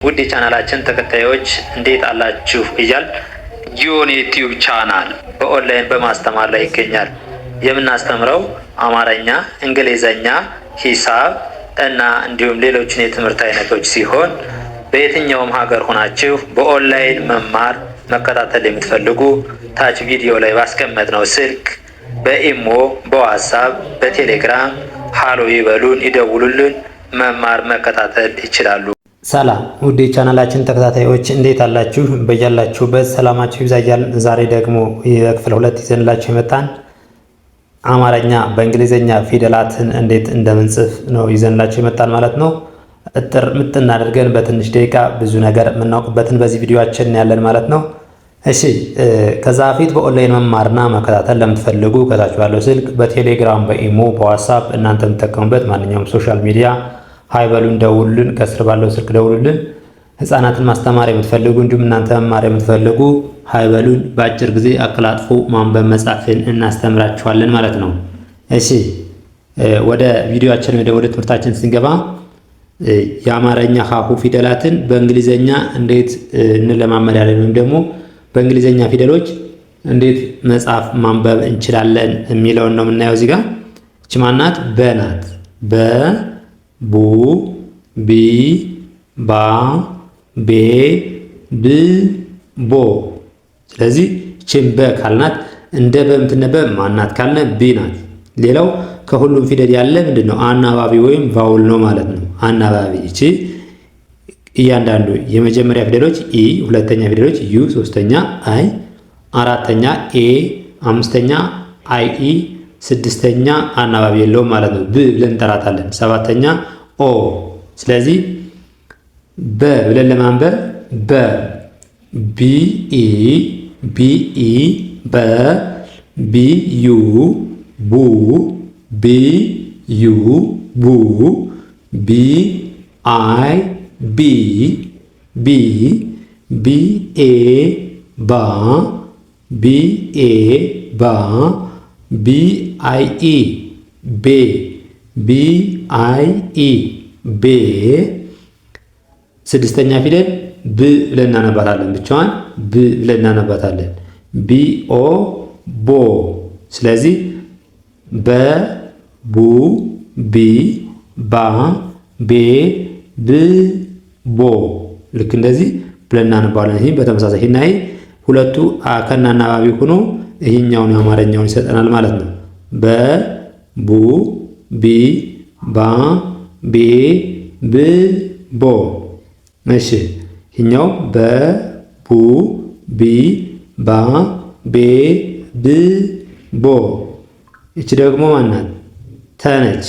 ውድ የቻናላችን ተከታዮች እንዴት አላችሁ እያል ጊዮን ዩቲዩብ ቻናል በኦንላይን በማስተማር ላይ ይገኛል። የምናስተምረው አማርኛ፣ እንግሊዘኛ፣ ሂሳብ እና እንዲሁም ሌሎችን የትምህርት አይነቶች ሲሆን በየትኛውም ሀገር ሆናችሁ በኦንላይን መማር መከታተል የምትፈልጉ ታች ቪዲዮ ላይ ባስቀመጥነው ስልክ በኢሞ፣ በዋትስአፕ፣ በቴሌግራም ሃሎ ይበሉን፣ ይደውሉልን፣ መማር መከታተል ይችላሉ። ሰላም ውድ የቻናላችን ተከታታዮች እንዴት አላችሁ? በያላችሁበት ሰላማችሁ ይብዛ እያልን ዛሬ ደግሞ የክፍል 2 ይዘንላችሁ የመጣን አማርኛ በእንግሊዘኛ ፊደላትን እንዴት እንደምንጽፍ ነው ይዘንላችሁ የመጣን ማለት ነው። እጥር ምጥን አድርገን በትንሽ ደቂቃ ብዙ ነገር የምናውቅበትን በዚህ ቪዲዮአችን ያለን ማለት ነው። እሺ ከዛ በፊት በኦንላይን መማርና መከታተል ለምትፈልጉ ከታች ባለው ስልክ በቴሌግራም፣ በኢሞ፣ በዋትስአፕ እናንተ የምትጠቀሙበት ማንኛውም ሶሻል ሚዲያ ሃይ በሉን፣ ደውሉልን፣ ከስር ባለው ስልክ ደውሉልን። ህፃናትን ማስተማር የምትፈልጉ እንዲሁም እናንተ መማር የምትፈልጉ ሃይ በሉን። በአጭር ጊዜ አቀላጥፎ ማንበብ መጻፍን እናስተምራችኋለን ማለት ነው። እሺ ወደ ቪዲዮአችን ወደ ትምህርታችን ስንገባ የአማርኛ ሀሁ ፊደላትን በእንግሊዘኛ እንዴት እንለማመዳለን ወይም ደግሞ በእንግሊዘኛ ፊደሎች እንዴት መጻፍ ማንበብ እንችላለን የሚለውን ነው የምናየው። እዚህ ጋር እቺ ማናት? በናት። በ ቡ ቢ ባ ቤ ብ ቦ። ስለዚህ እቺን በ ካልናት እንደ በ የምትነበብ ማናት ካልነ ቢ ናት። ሌላው ከሁሉም ፊደል ያለ ምንድነው? አናባቢ ወይም ቫውል ነው ማለት ነው። አናባቢ እቺ እያንዳንዱ የመጀመሪያ ፊደሎች ኢ፣ ሁለተኛ ፊደሎች ዩ፣ ሶስተኛ አይ፣ አራተኛ ኤ፣ አምስተኛ አይ ኢ፣ ስድስተኛ አናባቢ የለውም ማለት ነው። ብ ብለን እንጠራታለን። ሰባተኛ ኦ። ስለዚህ በ ብለን ለማንበብ በ ቢ ኢ ቢ ኢ በ ቢ ዩ ቡ ቢ ዩ ቡ ቢ አይ ቢ ቢ ቢ ኤ ባ ቢ ኤ ባ ቢ አይ ኢ ቤ ቢ አይ ኢ ቤ። ስድስተኛ ፊደል ብ ብለን እናነባታለን። ብቻዋን ብ ብለን እናነባታለን። ቢ ኦ ቦ። ስለዚህ በ ቡ ቢ ባ ቤ ብ ቦ። ልክ እንደዚህ ብለን እናነባዋለን። ይህ በተመሳሳይ እና ይህ ሁለቱ ከና አናባቢ ሆኖ ይሄኛውን የአማርኛውን ይሰጠናል ማለት ነው። በ ቡ ቢ ባ ቤ ብ ቦ። እሺ ይሄኛው በ ቡ ቢ ባ ቤ ብ ቦ። እቺ ደግሞ ማናት? ተነች።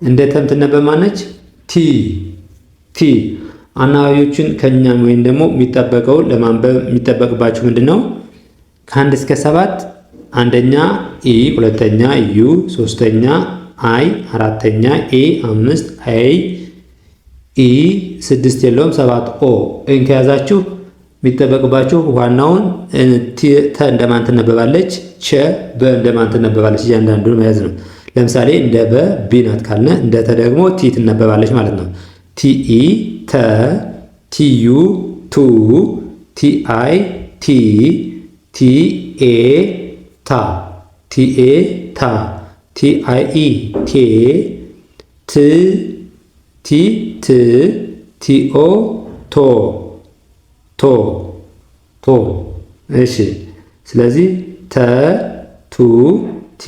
እንደ ተም ትነበብ ማነች? ቲ ቲ። አናባቢዎችን ከኛም ወይም ደግሞ የሚጠበቀው ለማንበብ የሚጠበቅባችሁ ምንድነው? ከአንድ እስከ 7 አንደኛ ኢ፣ ሁለተኛ ዩ፣ ሶስተኛ አይ፣ አራተኛ ኤ፣ 5 አይ ኢ፣ 6 የለውም 7 ኦ። እን ከያዛችሁ የሚጠበቅባችሁ ዋናውን ተ እንደማን ትነበባለች፣ ቸ በ እንደማን ትነበባለች እያንዳንዱን መያዝ ነው። ለምሳሌ እንደ በ ቢ ናት ካልነ እንደ ተ ደግሞ ቲ ትነበባለች ማለት ነው። ቲ ኢ ተ፣ ቲ ዩ ቱ፣ ቲ አይ ቲ፣ ቲ ኤ ታ፣ ቲ ኤ ታ፣ ቲ አይ ኢ ቴ፣ ት ቲ ት፣ ቲ ኦ ቶ ቶ ቶ። እሺ ስለዚህ ተ ቱ ቲ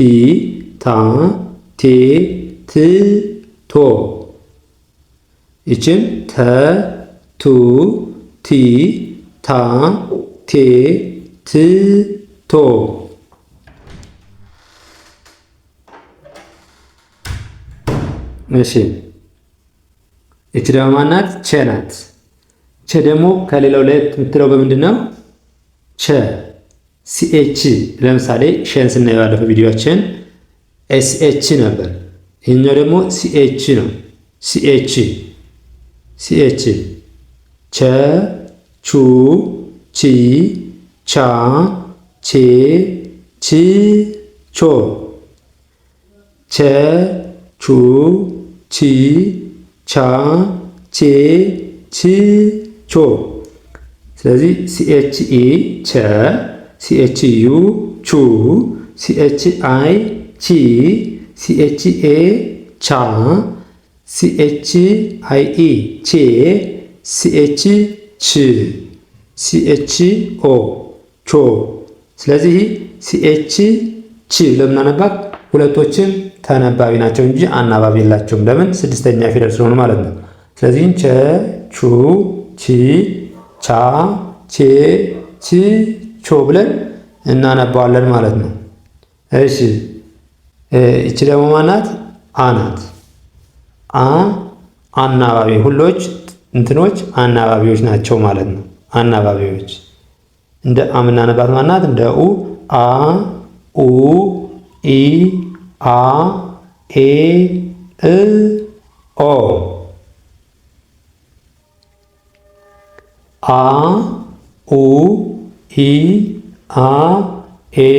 ታ ቴ ት ቶ። ይችን ተ ቱ ቲ ታ ቴ ት ቶ። እሺ እቺ ደግሞ ማናት? ቸ ናት። ቸ ደግሞ ከሌላው ላይ የምትለው በምንድን ነው? ቸ ሲኤች። ለምሳሌ ሸን ስናየው ያለፈው ቪዲዮአችን ኤስኤች ነበር። ይሄኛው ደግሞ ሲኤች ነው። ሲኤች ሲኤች። ቸ ቹ ቺ ቻ ቼ ች ቾ። ቸ ቹ ቺ ቻ ቼ ች ቾ። ስለዚህ ሲኤችኢ ቸ፣ ሲኤችዩ ቹ፣ ሲኤችአይ ቺ፣ ሲኤችኤ ቻ፣ ሲኤችአይኢ ቼ፣ ሲኤች ች፣ ሲኤችኦ ቾ። ስለዚህ ሲኤች ች ለምናነባት ሁለቶችም ተነባቢ ናቸው እንጂ አናባቢ የላቸውም። ለምን? ስድስተኛ ፊደል ስለሆኑ ማለት ነው። ስለዚህ ቸ፣ ቹ፣ ቺ፣ ቻ፣ ቼ፣ ቺ፣ ቾ ብለን እናነባዋለን ማለት ነው። እሺ እቺ ደግሞ ማናት? አ ናት። አ አናባቢ፣ ሁሎች እንትኖች አናባቢዎች ናቸው ማለት ነው። አናባቢዎች እንደ አ ምናነባት ማናት? እንደ ኡ አ፣ ኡ፣ ኢ፣ አ፣ ኤ፣ እ፣ ኦ። አ፣ ኡ፣ ኢ፣ አ፣ ኤ፣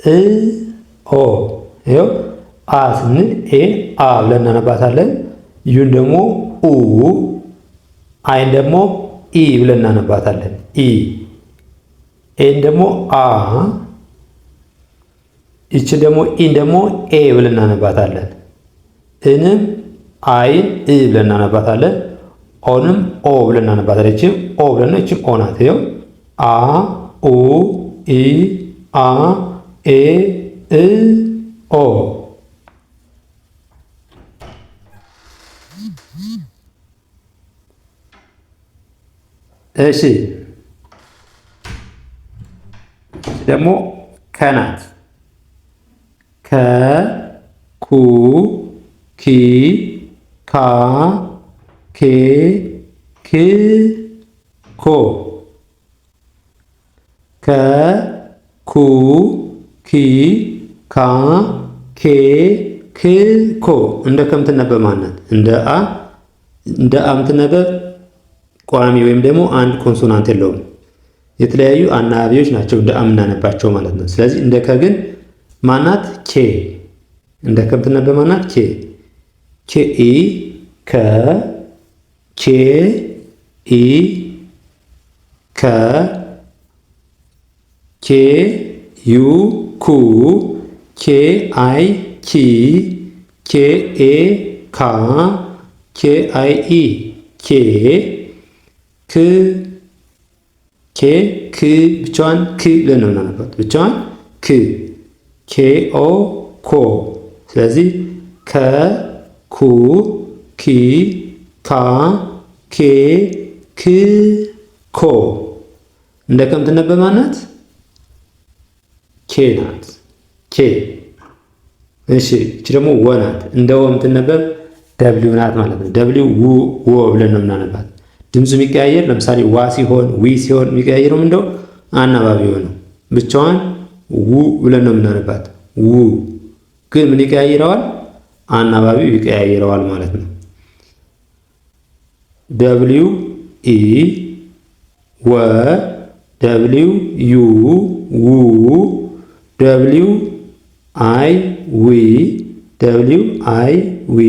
እ፣ ኦ። ይኸው አ ስንል ኤ አ ብለን እናነባታለን። ዩን ደግሞ ኡ፣ አይን ደግሞ ኢ ብለን እናነባታለን። ኢ። ኤን ደግሞ አ፣ ይችን ደግሞ ኢን ደግሞ ኤ ብለን እናነባታለን። እንም አይን እ ብለን እናነባታለን። ኦንም ኦ ብለን እናነባታለን። ይችም ኦ ብለን ነው። ይችም ኦ ናት። ይኸው አ፣ ኡ፣ ኢ፣ አ፣ ኤ፣ እ፣ ኦ። እሺ ደግሞ ከናት። ከ፣ ኩ፣ ኪ፣ ካ፣ ኬ፣ ክ፣ ኮ። ከ፣ ኩ፣ ኪ፣ ካ፣ ኬ፣ ክ፣ ኮ። እንደ ከምትነበብ ማናት? እንደ አ። እንደ አ ምትነበብ ቋሚ ወይም ደግሞ አንድ ኮንሶናንት የለውም። የተለያዩ አናባቢዎች ናቸው እንደ አ ምናነባቸው ማለት ነው። ስለዚህ እንደ ከ ግን ማናት? ኬ። እንደ ከ ምትነበብ ማናት? ኬ። ኬ ኢ ከ፣ ኬ ኢ ከ፣ ኬ ዩ ኩ፣ ኬ አይ ኪ፣ ኬ ኤ ካ፣ ኬ አይ ኢ ኬ፣ ክ ኬ ክ ብቻዋን ክ ብለን ነው የምናነባት። ብቻዋን ክ። ኬ ኦ ኮ። ስለዚህ ከ፣ ኩ፣ ኪ፣ ካ፣ ኬ፣ ክ፣ ኮ። እንደ ከምትነበብ ማናት? ኬ ናት። ኬ። እሺ እቺ ደግሞ ወ ናት። እንደ ወ የምትነበብ ደብሊው ናት ማለት ነው። ደብሊው ው ብለን ነው የምናነባት። ድምፁ የሚቀያየር ለምሳሌ ዋ ሲሆን ዊ ሲሆን የሚቀያየረው እንደው አናባቢ ነው። ብቻዋን ው ብለን ነው የምናነባት። ው ግን ምን ይቀያይረዋል? አናባቢው ይቀያይረዋል ማለት ነው። ደብሊው ኢ ወ፣ ደብሊው ዩ ው፣ ደብሊው አይ ዊ፣ ደብሊው አይ ዊ፣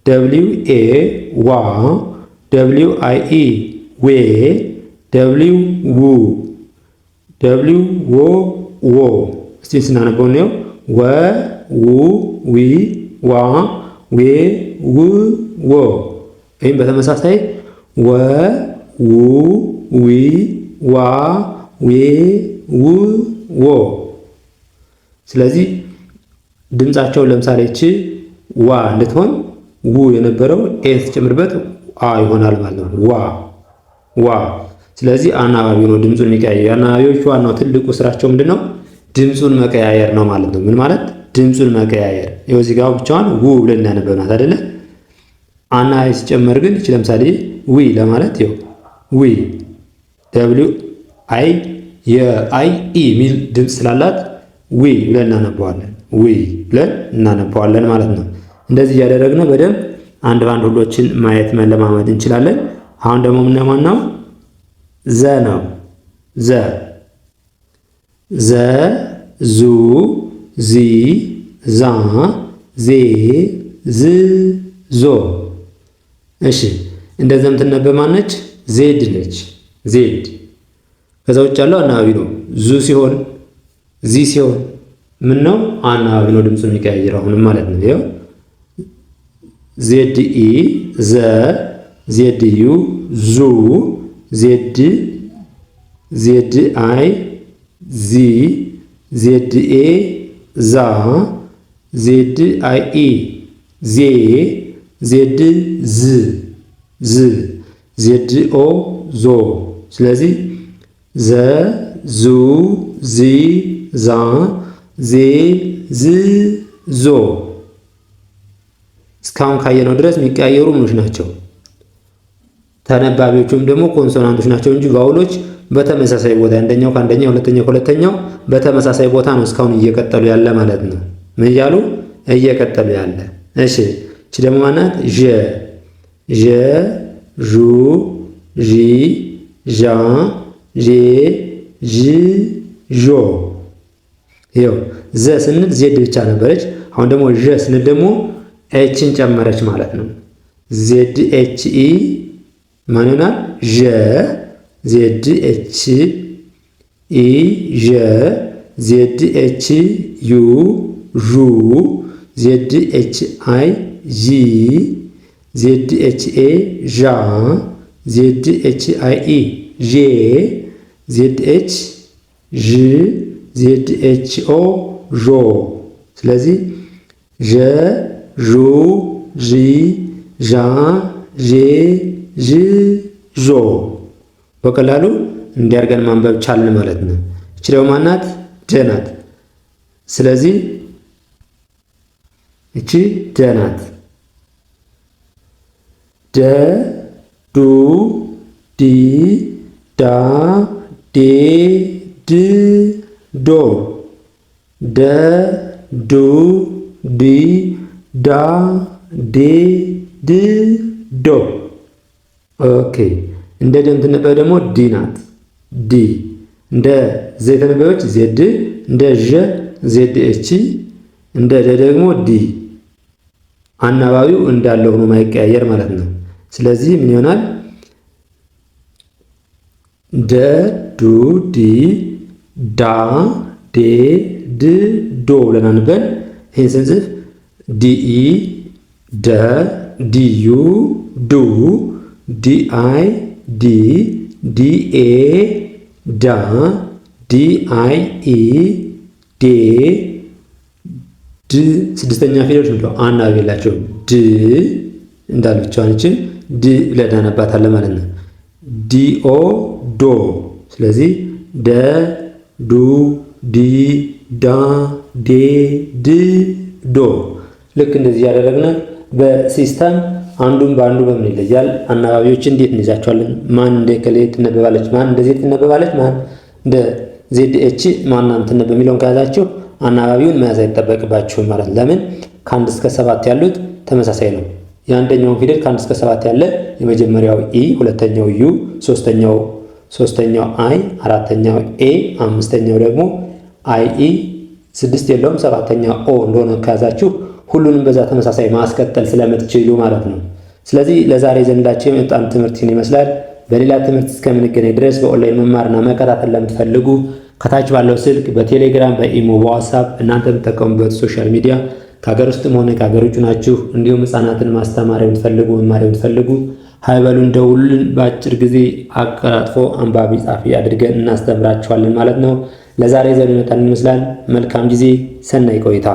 ደብሊው ኤ ዋ፣ ደብሊው አይ ኢ ዌ፣ ደብሊው ው፣ ደብሊው ዎ ዎ። እስቲ ስናነበው ነው ወ ው ዊ ዋ ዌ ው ዎ። ይህም በተመሳሳይ ወ ው ዊ ዋ ዌ ው ዎ። ስለዚህ ድምፃቸውን ለምሳሌ ች ዋ እንድትሆን ው የነበረው ኤን ስትጨምርበት አ ይሆናል ማለት ነው። ዋ ዋ። ስለዚህ አናባቢ ነው ድምፁን የሚቀያየር። አናባቢዎች ዋናው ትልቁ ስራቸው ምንድነው? ድምፁን መቀያየር ነው ማለት ነው። ምን ማለት? ድምፁን መቀያየር። ይኸው እዚህ ጋር ብቻዋን ው ብለን እናነበብናት አይደለ? አናባቢ ሲጨመር ግን እቺ ለምሳሌ ዊ ለማለት ይኸው ዊ ደብሊው አይ የአይ ኢ ሚል ድምፅ ስላላት ዊ ብለን እናነበዋለን። ዊ ብለን እናነበዋለን ማለት ነው። እንደዚህ እያደረግን በደንብ አንድ ባንድ ሁሎችን ማየት መለማመድ እንችላለን። አሁን ደግሞ ምንማን ነው? ዘ ነው። ዘ ዘ ዙ ዚ ዛ ዜ ዝ ዞ። እሺ እንደዚህ የምትነበብ ማነች? ዜድ ነች። ዜድ ከዛ ውጭ ያለው አናባቢ ነው። ዙ ሲሆን ዚ ሲሆን ምን ነው? አናባቢ ነው ድምፁ የሚቀያየረው አሁንም ማለት ነው። ይኸው ዜድ ኢ ዘ፣ ዜድ ዩ ዙ፣ ዜድ ዜድ አይ ዚ፣ ዜድ ኤ ዛ፣ ዜድ አይ ኢ ዜ፣ ዜድ ዝ ዝ፣ ዜድ ኦ ዞ። ስለዚህ ዘ ዙ ዚ ዛ ዜ ዝ ዞ። እስካሁን ካየነው ድረስ የሚቀያየሩ ምኖች ናቸው። ተነባቢዎቹም ደግሞ ኮንሶናንቶች ናቸው እንጂ ቫውሎች በተመሳሳይ ቦታ አንደኛው ከአንደኛው ሁለተኛው ከሁለተኛው በተመሳሳይ ቦታ ነው እስካሁን እየቀጠሉ ያለ ማለት ነው። ምን እያሉ እየቀጠሉ ያለ። እሺ እቺ ደግሞ ማናት? ዠ ዠ ዡ ዢ ዣ ዤ ዥ ዦ። ይኸው ዘ ስንል ዜድ ብቻ ነበረች። አሁን ደግሞ ዠ ስንል ደግሞ ኤችን ጨመረች ማለት ነው። ዜድ ኤች ኢ ማን ይሆናል? ዠ ዜድ ኤች ኢ ዠ፣ ዜድ ኤች ዩ ዡ፣ ዜድ ኤች አይ ዢ፣ ዜድ ኤች ኤ ዣ፣ ዜድ ኤች አይ ኢ ዤ፣ ዜድ ኤች ዥ፣ ዜድ ኤች ኦ ዦ። ስለዚህ ዠ ዡ ዢ ዣ ዤ ዥ ዦ በቀላሉ እንዲያርገን ማንበብ ቻልን ማለት ነው። እቺ ደግሞ ማናት? ደ ናት። ስለዚህ እቺ ደ ናት። ደ ዱ ዲ ዳ ዴ ድ ዶ። ደ ዱ ዲ ዳ ዴ ድ ዶ። ኦኬ እንደ ደ የምትነበብ ደግሞ ዲ ናት። ዲ እንደ ዘ የተነበበች ዜድ፣ እንደ ዠ ዜድ ኤች፣ እንደ ደ ደግሞ ዲ። አናባቢው እንዳለ ሆኖ ማይቀያየር ማለት ነው። ስለዚህ ምን ይሆናል? ደ ዱ ዲ ዳ ዴ ድ ዶ ብለን አንበን። ይህን ስንጽፍ ዲኢ ደ፣ ዲዩ ዱ፣ ዲአይ ዲ፣ ዲኤ ዳ፣ ዲአይ ኢ ዴ ድ። ስድስተኛ ፊደሎች ምንድነው? አናባቢ የላቸው። ድ እንዳል ብቻዋንችን ድ ብለን እናነባታለን ማለት ነው። ዲኦ ዶ። ስለዚህ ደ ዱ ዲ ዳ ዴ ድ ዶ። ልክ እንደዚህ ያደረግን በሲስተም አንዱን በአንዱ በምን ይለያል? አናባቢዎች እንዴት እንይዛቸዋለን? ማን እንደ ከሌ ትነበባለች፣ ማን እንደ ዜድ ትነበባለች፣ ማን እንደ ዜድ ኤች ማን ትነበብ በሚለውን ከያዛችሁ አናባቢውን መያዝ አይጠበቅባችሁም ማለት ነው። ለምን? ከአንድ እስከ ሰባት ያሉት ተመሳሳይ ነው። የአንደኛውን ፊደል ከአንድ እስከ ሰባት ያለ የመጀመሪያው ኢ፣ ሁለተኛው ዩ፣ ሶስተኛው አይ፣ አራተኛው ኤ፣ አምስተኛው ደግሞ አይ ኢ፣ ስድስት የለውም ሰባተኛው ኦ እንደሆነ ከያዛችሁ ሁሉንም በዛ ተመሳሳይ ማስቀጠል ስለምትችሉ ማለት ነው። ስለዚህ ለዛሬ ዘንዳችሁ የመጣን ትምህርት ይመስላል። በሌላ ትምህርት እስከምንገናኝ ድረስ በኦንላይን መማርና መከታተል ለምትፈልጉ ከታች ባለው ስልክ በቴሌግራም በኢሞ በዋትስአፕ እናንተ የምትጠቀሙበት ሶሻል ሚዲያ ከሀገር ውስጥም ሆነ ከሀገር ውጭ ናችሁ እንዲሁም ህጻናትን ማስተማር የምትፈልጉ መማር የምትፈልጉ ሀይበሉን ደውሉልን። በአጭር ጊዜ አቀላጥፎ አንባቢ ጻፊ አድርገን እናስተምራችኋለን ማለት ነው። ለዛሬ ዘንድ የመጣን ይመስላል። መልካም ጊዜ፣ ሰናይ ቆይታ።